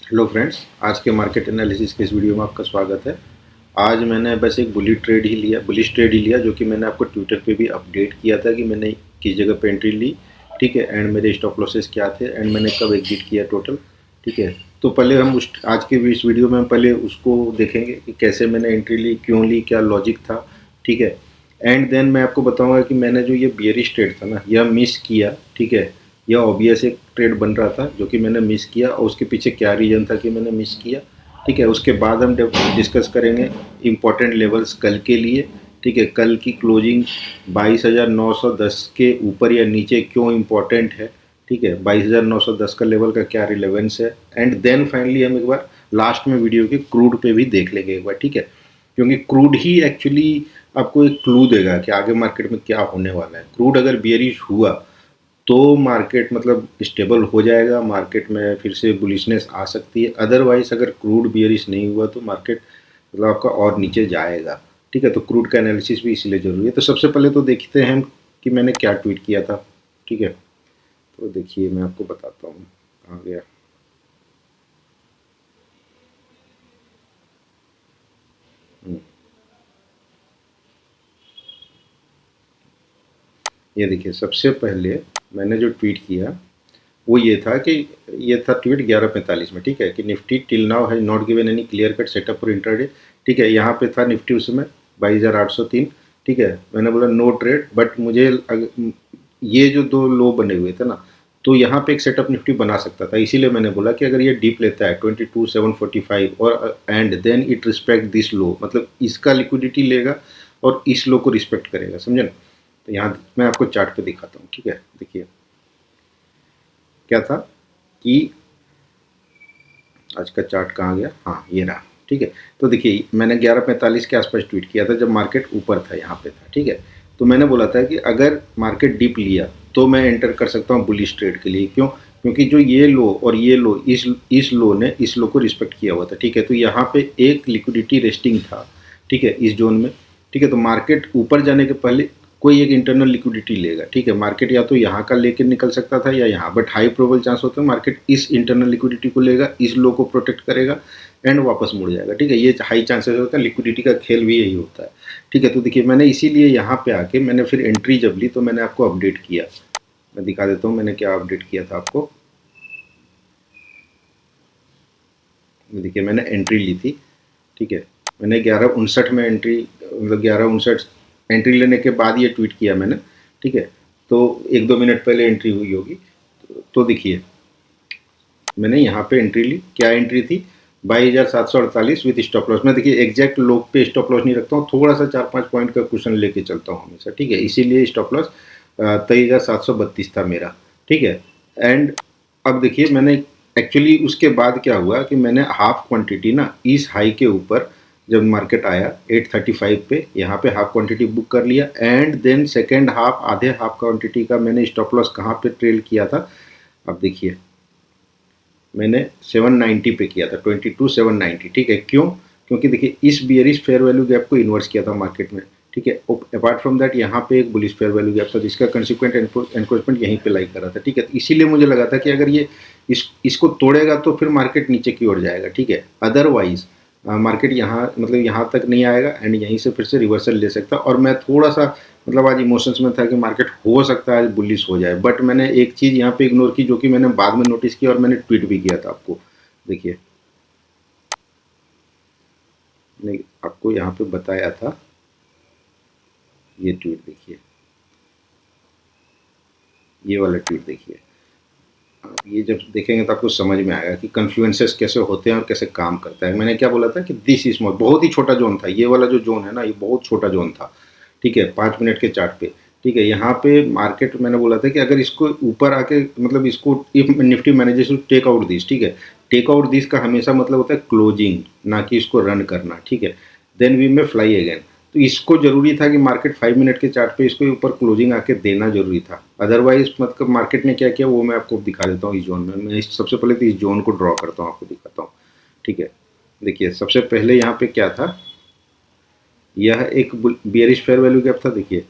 Hello friends, आज के market analysis के इस वीडियो में आपका स्वागत है। आज मैंने बस एक बुलिश ट्रेड ही लिया जो कि मैंने आपको ट्विटर पे भी अपडेट किया था कि मैंने किस जगह पे एंट्री ली, ठीक है, एंड मेरे स्टॉप लॉसेस क्या थे एंड मैंने कब एग्जिट किया टोटल, ठीक है। तो पहले हम उस आज के इस वीडियो में पहले उसको देखेंगे कि कैसे मैंने एंट्री ली, क्यों ली, क्या लॉजिक था, ठीक है। एंड देन मैं आपको बताऊँगा कि मैंने जो ये बियरिश ट्रेड था ना, यह मिस किया, ठीक है। यह ऑब्वियस एक ट्रेड बन रहा था जो कि मैंने मिस किया और उसके पीछे क्या रीज़न था कि मैंने मिस किया, ठीक है। उसके बाद हम डिस्कस करेंगे इम्पोर्टेंट लेवल्स कल के लिए, ठीक है। कल की क्लोजिंग 22,910 के ऊपर या नीचे क्यों इम्पोर्टेंट है, ठीक है। 22,910 का लेवल का क्या रिलेवेंस है। एंड देन फाइनली हम एक बार लास्ट में वीडियो के क्रूड पे भी देख लेंगे एक बार, ठीक है। क्योंकि क्रूड ही एक्चुअली आपको एक क्लू देगा कि आगे मार्केट में क्या होने वाला है। क्रूड अगर बियरिश हुआ तो मार्केट मतलब स्टेबल हो जाएगा, मार्केट में फिर से बुलिशनेस आ सकती है। अदरवाइज अगर क्रूड बियरिश नहीं हुआ तो मार्केट मतलब आपका और नीचे जाएगा, ठीक है। तो क्रूड का एनालिसिस भी इसीलिए ज़रूरी है। तो सबसे पहले तो देखते हैं हम कि मैंने क्या ट्वीट किया था, ठीक है। तो देखिए मैं आपको बताता हूँ आ गया। ये देखिए सबसे पहले मैंने जो ट्वीट किया वो ये था कि ये था ट्वीट 11:45 में, ठीक है, कि Nifty till now has not given any clear cut setup for intraday, ठीक है। यहाँ पे था निफ्टी उस समय 22,803, ठीक है। मैंने बोला नो ट्रेड, बट मुझे ये जो दो लो बने हुए थे ना, तो यहाँ पे एक सेटअप निफ्टी बना सकता था। इसीलिए मैंने बोला कि अगर ये डीप लेता है 22,745 और and then it respect this low, मतलब इसका लिक्विडिटी लेगा और इस लो को रिस्पेक्ट करेगा, समझे ना। तो यहाँ मैं आपको चार्ट पे दिखाता हूँ, ठीक है। देखिए क्या था कि आज का चार्ट कहाँ गया, हाँ ये रहा, ठीक है। तो देखिए मैंने 11:45 के आसपास ट्वीट किया था जब मार्केट ऊपर था, यहाँ पे था, ठीक है। तो मैंने बोला था कि अगर मार्केट डिप लिया तो मैं एंटर कर सकता हूँ बुलिश ट्रेड के लिए। क्यों? क्योंकि जो ये लो और ये लो, इस लो ने इस लो को रिस्पेक्ट किया हुआ था, ठीक है। तो यहाँ पे एक लिक्विडिटी रेस्टिंग था, ठीक है, इस जोन में, ठीक है। तो मार्केट ऊपर जाने के पहले कोई एक इंटरनल लिक्विडिटी लेगा, ठीक है। मार्केट या तो यहाँ का लेके निकल सकता था या यहाँ, बट हाई प्रोबेबल चांस होता है मार्केट इस इंटरनल लिक्विडिटी को लेगा, इस लो को प्रोटेक्ट करेगा एंड वापस मुड़ जाएगा, ठीक है। ये हाई चांसेस होता है, लिक्विडिटी का खेल भी यही होता है, ठीक है। तो देखिए मैंने इसीलिए यहाँ पे आके मैंने फिर एंट्री जब ली तो मैंने आपको अपडेट किया। मैं दिखा देता हूँ मैंने क्या अपडेट किया था आपको। देखिए मैंने एंट्री ली थी, ठीक है। मैंने 11:59 में एंट्री, मतलब 11:59 एंट्री लेने के बाद ये ट्वीट किया मैंने, ठीक है। तो 1-2 मिनट पहले एंट्री हुई होगी। तो देखिए मैंने यहाँ पे एंट्री ली, क्या एंट्री थी, 22,748 विथ स्टॉप लॉस। मैं देखिए एग्जैक्ट लोग पे स्टॉप लॉस नहीं रखता हूँ, थोड़ा सा 4-5 पॉइंट का क्वेश्चन लेके चलता हूँ हमेशा, ठीक है। इसीलिए स्टॉप लॉस 23,732 था मेरा, ठीक है। एंड अब देखिए मैंने एक्चुअली उसके बाद क्या हुआ कि मैंने हाफ क्वांटिटी ना इस हाई के ऊपर जब मार्केट आया 835 पे, यहाँ पे हाफ क्वांटिटी बुक कर लिया एंड देन सेकेंड हाफ, आधे हाफ क्वांटिटी का मैंने स्टॉप लॉस कहाँ पे ट्रेल किया था। अब देखिए मैंने 790 पे किया था, 22,790, ठीक है। क्यों? क्योंकि देखिए इस बियरिश फेयर वैल्यू गैप को इन्वर्स किया था मार्केट में, ठीक है। अपार्ट फ्रॉम दैट यहाँ पे एक बुलिश फेयर वैल्यू गैप था जिसका कंसिक्वेंट एनक्रोचमेंट यहीं पे लाइक कर रहा था, ठीक है। तो इसीलिए मुझे लगा था कि अगर ये इसको तोड़ेगा तो फिर मार्केट नीचे की ओर जाएगा, ठीक है। अदरवाइज मार्केट यहाँ मतलब यहाँ तक नहीं आएगा एंड यहीं से फिर से रिवर्सल ले सकता। और मैं थोड़ा सा मतलब आज इमोशंस में था कि मार्केट हो सकता है आज बुलिश हो जाए, बट मैंने एक चीज़ यहाँ पे इग्नोर की जो कि मैंने बाद में नोटिस किया और मैंने ट्वीट भी किया था आपको। देखिए मैंने आपको यहाँ पे बताया था, ये ट्वीट देखिए, ये वाला ट्वीट देखिए। ये जब देखेंगे तो आपको समझ में आएगा कि कन्फ्लुएंसेस कैसे होते हैं और कैसे काम करता है। मैंने क्या बोला था कि दिस इज स्मॉल, बहुत ही छोटा जोन था, ये वाला जो जोन है ना ये बहुत छोटा जोन था, ठीक है, 5 मिनट के चार्ट पे, ठीक है। यहाँ पे मार्केट मैंने बोला था कि अगर इसको ऊपर आके मतलब इसको if Nifty manages to take out this, ठीक है, टेक आउट दिस का हमेशा मतलब होता है क्लोजिंग, ना कि इसको रन करना, ठीक है। देन वी में फ्लाई अगेन। तो इसको जरूरी था कि मार्केट 5 मिनट के चार्ट पे इसको ऊपर क्लोजिंग आके देना जरूरी था। अदरवाइज मतलब मार्केट ने क्या किया वो मैं आपको दिखा देता हूँ। इस जोन में मैं सबसे पहले तो इस जोन को ड्रॉ करता हूँ, आपको दिखाता हूँ, ठीक है। देखिए सबसे पहले यहाँ पे क्या था, यह एक बियरिश फेयर वैल्यू गैप था, देखिए।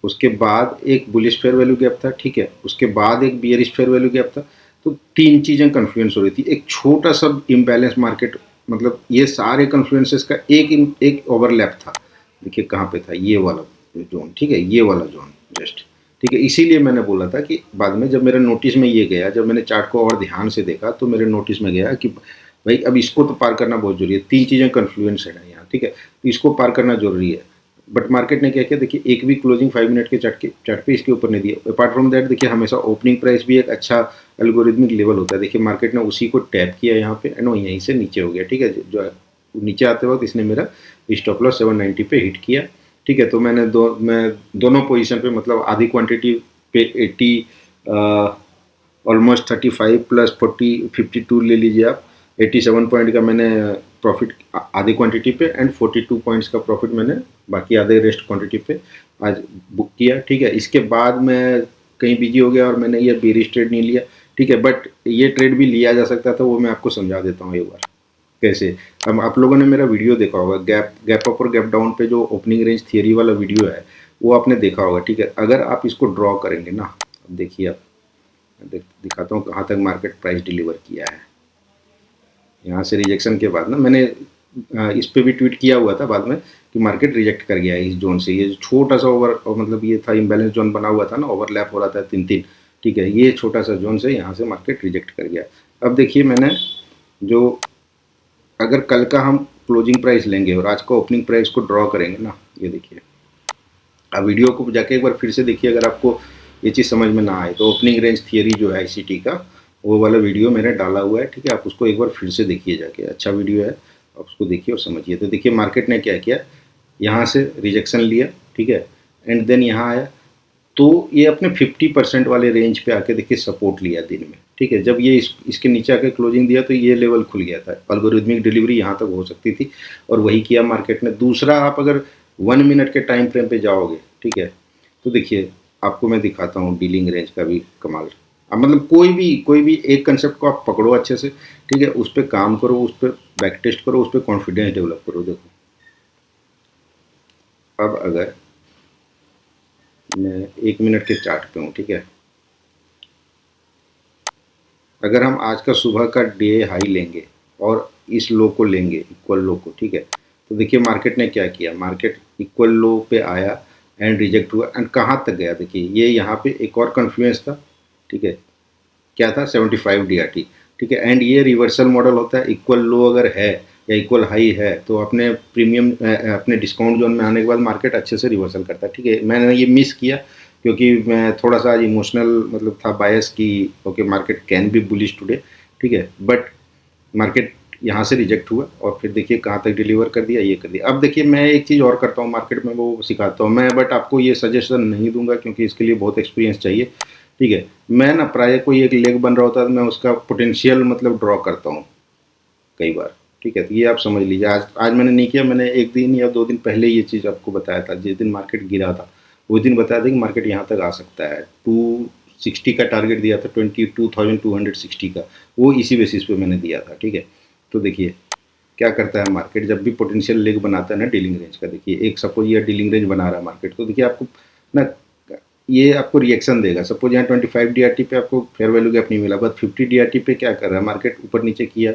उसके बाद एक बुलिश फेयर वैल्यू गैप था, ठीक है। उसके बाद एक बियरिश फेयर वैल्यू गैप था। तो तीन चीज़ें कन्फ्लुएंस हो रही थी, एक छोटा सा इम्बैलेंस मार्केट, मतलब ये सारे कन्फ्लुएंसेस का एक ओवरलैप था। देखिए कहाँ पे था, ये वाला जोन, ठीक है, ये वाला जोन जस्ट, ठीक है। इसीलिए मैंने बोला था कि बाद में जब मेरे नोटिस में ये गया, जब मैंने चार्ट को और ध्यान से देखा तो मेरे नोटिस में गया कि भाई अब इसको तो पार करना बहुत जरूरी है, तीन चीज़ें कन्फ्लुएंस है यहाँ, ठीक है, तो इसको पार करना जरूरी है। बट मार्केट ने क्या किया, देखिए एक भी क्लोजिंग 5 मिनट के चार्ट पे इसके ऊपर नहीं दिया। अपार्ट फ्रॉम दैट देखिए हमेशा ओपनिंग प्राइस भी एक अच्छा एल्गोरिथमिक लेवल होता है। देखिए मार्केट ने उसी को टैप किया यहाँ पे एंड वो यहीं से नीचे हो गया, ठीक है। जो नीचे आते वक्त इसने मेरा स्टॉप लॉस 790 पे हिट किया, ठीक है। तो मैं दोनों पोजीशन पे, मतलब आधी क्वांटिटी पे 80 ऑलमोस्ट 35 प्लस 52 ले लीजिए आप, 87 पॉइंट का मैंने प्रॉफिट आधी क्वांटिटी पे एंड 42 पॉइंट्स का प्रॉफिट मैंने बाकी आधे रेस्ट क्वांटिटी पे आज बुक किया, ठीक है। इसके बाद मैं कहीं बिजी हो गया और मैंने ये बेरिश ट्रेड नहीं लिया, ठीक है। बट ये ट्रेड भी लिया जा सकता था, वो मैं आपको समझा देता हूँ एक बार कैसे। अब आप लोगों ने मेरा वीडियो देखा होगा, गैप अप और गैप डाउन पे जो ओपनिंग रेंज थियरी वाला वीडियो है वो आपने देखा होगा, ठीक है। अगर आप इसको ड्रॉ करेंगे ना, अब देखिए आप दिखाता हूँ कहाँ तक मार्केट प्राइस डिलीवर किया है। यहाँ से रिजेक्शन के बाद ना मैंने इस पे भी ट्वीट किया हुआ था बाद में कि मार्केट रिजेक्ट कर गया है इस जोन से। ये छोटा सा मतलब ये था इम्बैलेंस जोन बना हुआ था ना, ओवरलैप हो रहा था तीन तीन, ठीक है। ये छोटा सा जोन से यहाँ से मार्केट रिजेक्ट कर गया। अब देखिए मैंने जो, अगर कल का हम क्लोजिंग प्राइस लेंगे और आज का ओपनिंग प्राइस को ड्रॉ करेंगे ना, ये देखिए, आप वीडियो को जाके एक बार फिर से देखिए अगर आपको ये चीज़ समझ में ना आए तो। ओपनिंग रेंज थियरी जो है ICT का, वो वाला वीडियो मैंने डाला हुआ है, ठीक है। आप उसको एक बार फिर से देखिए जाके, अच्छा वीडियो है, आप उसको देखिए और समझिए। तो देखिए मार्केट ने क्या किया, यहाँ से रिजेक्शन लिया, ठीक है, एंड देन यहाँ आया तो ये अपने 50% वाले रेंज पे आके देखिए सपोर्ट लिया दिन में, ठीक है। जब ये इसके नीचे आके क्लोजिंग दिया तो ये लेवल खुल गया था, एल्गोरिथमिक डिलीवरी यहाँ तक हो सकती थी और वही किया मार्केट ने। दूसरा, आप अगर 1 मिनट के टाइम फ्रेम पे जाओगे, ठीक है, तो देखिए आपको मैं दिखाता हूँ डीलिंग रेंज का भी कमाल। अब मतलब कोई भी एक कंसेप्ट को आप पकड़ो अच्छे से, ठीक है, उस पर काम करो, उस पर बैक टेस्ट करो, उस पर कॉन्फिडेंस डेवलप करो। देखो अब अगर मैं 1 मिनट के चार्ट पे हूँ, ठीक है, अगर हम आज का सुबह का डे हाई लेंगे और इस लो को लेंगे, इक्वल लो को, ठीक है, तो देखिए मार्केट ने क्या किया, मार्केट इक्वल लो पे आया एंड रिजेक्ट हुआ एंड कहाँ तक गया। देखिए ये यहाँ पे एक और कन्फ्लुएंस था, ठीक है, क्या था 75 DRT, ठीक है। एंड ये रिवर्सल मॉडल होता है, इक्वल लो अगर है या इक्वल हाई है तो अपने प्रीमियम अपने डिस्काउंट जोन में आने के बाद मार्केट अच्छे से रिवर्सल करता है, ठीक है। मैंने ये मिस किया क्योंकि मैं थोड़ा सा आज इमोशनल मतलब था बायस कि okay market can be bullish today, ठीक है। बट मार्केट यहाँ से रिजेक्ट हुआ और फिर देखिए कहाँ तक डिलीवर कर दिया, ये कर दिया। अब देखिए मैं एक चीज़ और करता हूँ मार्केट में, वो सिखाता हूँ मैं, बट आपको ये सजेशन नहीं दूंगा क्योंकि इसके लिए बहुत एक्सपीरियंस चाहिए, ठीक है। मैं ना प्राय कोई एक लेग बन रहा होता है तो मैं उसका पोटेंशियल मतलब ड्रॉ करता हूँ कई बार, ठीक है। तो ये आप समझ लीजिए, आज मैंने नहीं किया, मैंने एक दिन या 2 दिन पहले ये चीज़ आपको बताया था। जिस दिन मार्केट गिरा था उस दिन बताया था कि मार्केट यहाँ तक आ सकता है। 260 का टारगेट दिया था, 22,260 का, वो इसी बेसिस पे मैंने दिया था, ठीक है। तो देखिए क्या करता है मार्केट, जब भी पोटेंशियल लेग बनाता है ना डीलिंग रेंज का, देखिए एक सपोज ये डीलिंग रेंज बना रहा है मार्केट, तो देखिए आपको ना ये आपको रिएक्शन देगा। सपोज यहाँ 25 DRT पे आपको फेयर वैल्यू गैप नहीं मिला, बट 50 DRT पे क्या कर रहा है मार्केट, ऊपर नीचे किया,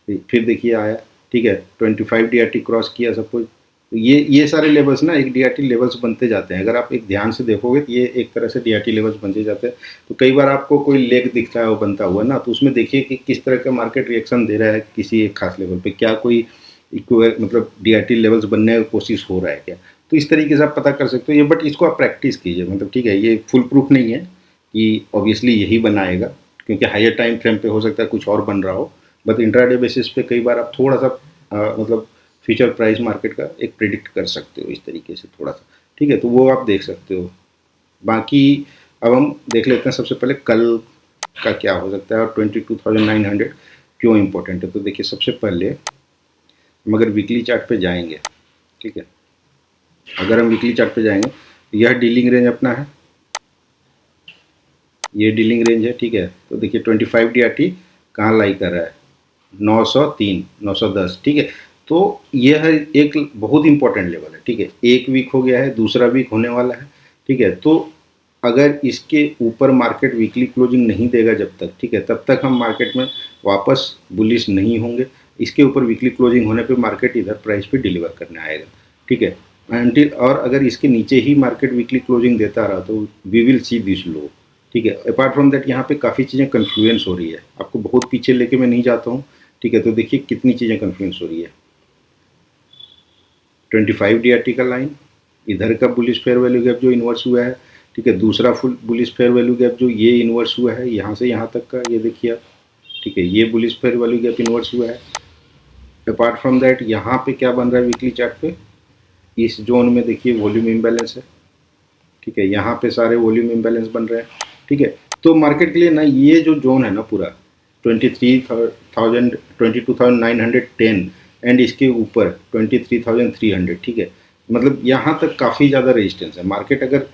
फिर देखिए आया, ठीक है, 25 DRT क्रॉस किया सपोज। तो ये सारे लेवल्स ना एक DRT लेवल्स बनते जाते हैं। अगर आप एक ध्यान से देखोगे तो ये एक तरह से DRT लेवल्स बनते जाते हैं। तो कई बार आपको कोई लेग दिखता है वो बनता हुआ ना, तो उसमें देखिए कि किस तरह का मार्केट रिएक्शन दे रहा है किसी एक खास लेवल पे, क्या कोई मतलब DRT लेवल्स बनने की कोशिश हो रहा है क्या। तो इस तरीके से आप पता कर सकते हो ये, बट इसको आप प्रैक्टिस कीजिए, मतलब ठीक है, ये फुल प्रूफ नहीं है कि ऑब्वियसली यही बनाएगा क्योंकि हायर टाइम फ्रेम पे हो सकता है कुछ और बन रहा हो, बट इंट्राडे बेसिस पे कई बार आप थोड़ा सा मतलब फ्यूचर प्राइस मार्केट का एक प्रिडिक्ट कर सकते हो इस तरीके से थोड़ा सा, ठीक है। तो वो आप देख सकते हो। बाकी अब हम देख लेते हैं सबसे पहले कल का क्या हो सकता है और 22,900 क्यों इम्पोर्टेंट है। तो देखिए सबसे पहले हम अगर वीकली चार्ट पे जाएंगे, ठीक है, अगर हम वीकली चार्ट पे जाएंगे तो यह डीलिंग रेंज अपना है, ये डीलिंग रेंज है, ठीक है। तो देखिए 25 DRT कहाँ लाई कर रहा है, 903 910, ठीक है। तो यह एक बहुत इंपॉर्टेंट लेवल है, ठीक है। एक वीक हो गया है, दूसरा वीक होने वाला है, ठीक है। तो अगर इसके ऊपर मार्केट वीकली क्लोजिंग नहीं देगा जब तक, ठीक है, तब तक हम मार्केट में वापस बुलिश नहीं होंगे। इसके ऊपर वीकली क्लोजिंग होने पे मार्केट इधर प्राइस पे डिलीवर करने आएगा, ठीक है। और अगर इसके नीचे ही मार्केट वीकली क्लोजिंग देता रहा तो we will see this low, ठीक है। अपार्ट फ्रॉम दैट यहाँ पे काफ़ी चीज़ें कन्फ्लुएंस हो रही है, आपको बहुत पीछे लेके मैं नहीं जाता हूँ, ठीक है। तो देखिए कितनी चीज़ें कन्फ्लुएंस हो रही है। 25 DRT का लाइन, इधर का बुलिश फेयर वैल्यू गैप जो इन्वर्स हुआ है, ठीक है। दूसरा full bullish fair value gap जो ये इन्वर्स हुआ है यहाँ से यहाँ तक का, ये देखिए आप, ठीक है। ये bullish fair value gap inverse हुआ है। अपार्ट फ्रॉम दैट यहाँ पे क्या बन रहा है वीकली चार्ट पे, इस जोन में देखिए वॉल्यूम इम्बैलेंस है, ठीक है। यहाँ पे सारे वॉल्यूम इम्बैलेंस बन रहे हैं, ठीक है। तो मार्केट के लिए ना ये जो जोन है ना पूरा 22,910 एंड इसके ऊपर 23,300, ठीक है। मतलब यहाँ तक काफ़ी ज़्यादा रेजिस्टेंस है। मार्केट अगर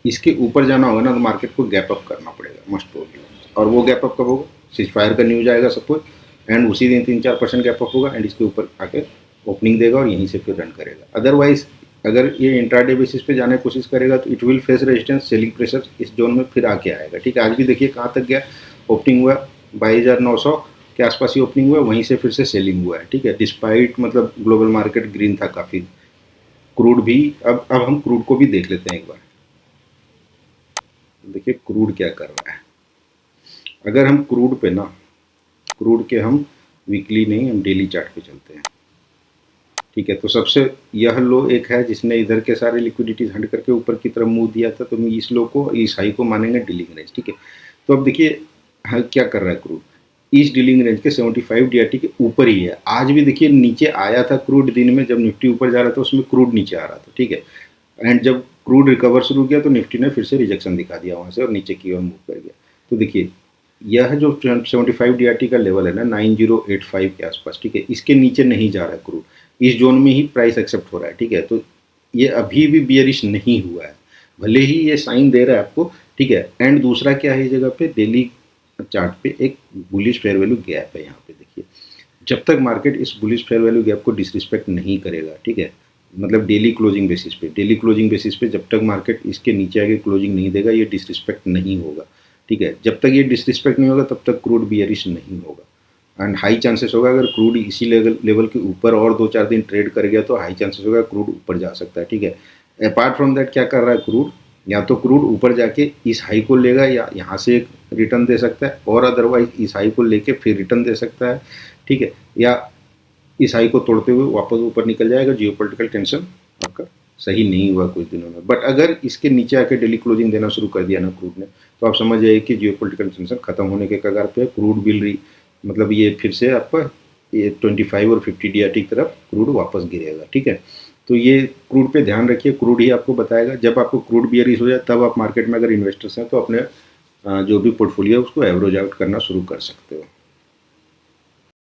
इसके ऊपर जाना होगा ना तो मार्केट को गैप अप करना पड़ेगा मस्ट प्रोबेबली। और वो गैप अप कब होगा, सीज फायर का न्यूज आएगा सपोज, एंड उसी दिन 3-4% गैप अप होगा एंड इसके ऊपर आके ओपनिंग देगा और यहीं से फिर रन करेगा। अदरवाइज अगर ये इंट्राडे बेसिस पे जाने की कोशिश करेगा तो it will face resistance, selling pressure इस जोन में फिर आके आएगा, ठीक है। आज भी देखिए कहाँ तक गया, ओपनिंग हुआ 22,900 के आसपास ही ओपनिंग हुआ, वहीं से फिर से सेलिंग हुआ है, ठीक है। डिस्पाइट मतलब ग्लोबल मार्केट ग्रीन था काफ़ी। क्रूड भी अब हम क्रूड को भी देख लेते हैं एक बार। देखिए क्रूड क्या कर रहा है। अगर हम क्रूड पे ना, क्रूड के हम वीकली नहीं, हम डेली चार्ट पे चलते हैं, ठीक है। तो सबसे यह लो एक है जिसने इधर के सारे लिक्विडिटीज हट करके ऊपर की तरफ मुंह दिया था, तो हम इस लो को, इस हाई को मानेंगे डीलिंग रेंज, ठीक है। तो अब देखिए क्या कर रहा है क्रूड, इस डीलिंग रेंज के 75 DRT के ऊपर ही है। आज भी देखिए नीचे आया था क्रूड दिन में, जब निफ्टी ऊपर जा रहा था उसमें क्रूड नीचे आ रहा था, ठीक है। एंड जब क्रूड रिकवर शुरू किया तो निफ्टी ने फिर से रिजेक्शन दिखा दिया वहाँ से और नीचे की ओर मूव कर गया। तो देखिए यह जो 75 DRT का लेवल है ना 9085 के आसपास, ठीक है, इसके नीचे नहीं जा रहा है क्रूड, इस जोन में ही प्राइस एक्सेप्ट हो रहा है, ठीक है। तो ये अभी भी बियरिश नहीं हुआ है, भले ही ये साइन दे रहा है आपको, ठीक है। एंड दूसरा क्या है, इस जगह पे डेली चार्ट पे एक बुलिश फेयर वैल्यू गैप है। यहाँ पे देखिए जब तक मार्केट इस बुलिश फेयर वैल्यू गैप को डिसरिस्पेक्ट नहीं करेगा, ठीक है, मतलब डेली क्लोजिंग बेसिस पे जब तक मार्केट इसके नीचे आगे क्लोजिंग नहीं देगा ये डिसरिस्पेक्ट नहीं होगा, ठीक है। जब तक ये डिसरिस्पेक्ट नहीं होगा तब तक क्रूड बियरिश नहीं होगा। एंड हाई चांसेस होगा अगर क्रूड इसी लेवल के ऊपर और 2-4 दिन ट्रेड कर गया तो हाई चांसेस होगा क्रूड ऊपर जा सकता है, ठीक है। अपार्ट फ्रॉम दैट क्या कर रहा है क्रूड, या तो क्रूड ऊपर जाके इस हाई को लेगा या यहाँ से एक रिटर्न दे सकता है, और अदरवाइज इस हाई को लेके फिर रिटर्न दे सकता है, ठीक है, या इस हाई को तोड़ते हुए वापस ऊपर निकल जाएगा। जियोपॉलिटिकल टेंशन आपका सही नहीं हुआ कुछ दिनों में, बट अगर इसके नीचे आके डेली क्लोजिंग देना शुरू कर दिया ना क्रूड ने, तो आप समझ जाइए कि जियोपॉलिटिकल टेंशन खत्म होने के कगार पे क्रूड बिल मतलब ये फिर से आपका ये 25 और 50 DRT की तरफ क्रूड वापस गिरेगा, ठीक है। तो ये क्रूड पे ध्यान रखिए, क्रूड ही आपको बताएगा। जब आपको क्रूड बियरिश हो जाए तब आप मार्केट में अगर इन्वेस्टर्स हैं तो अपने जो भी पोर्टफोलियो है उसको एवरेज आउट करना शुरू कर सकते हो।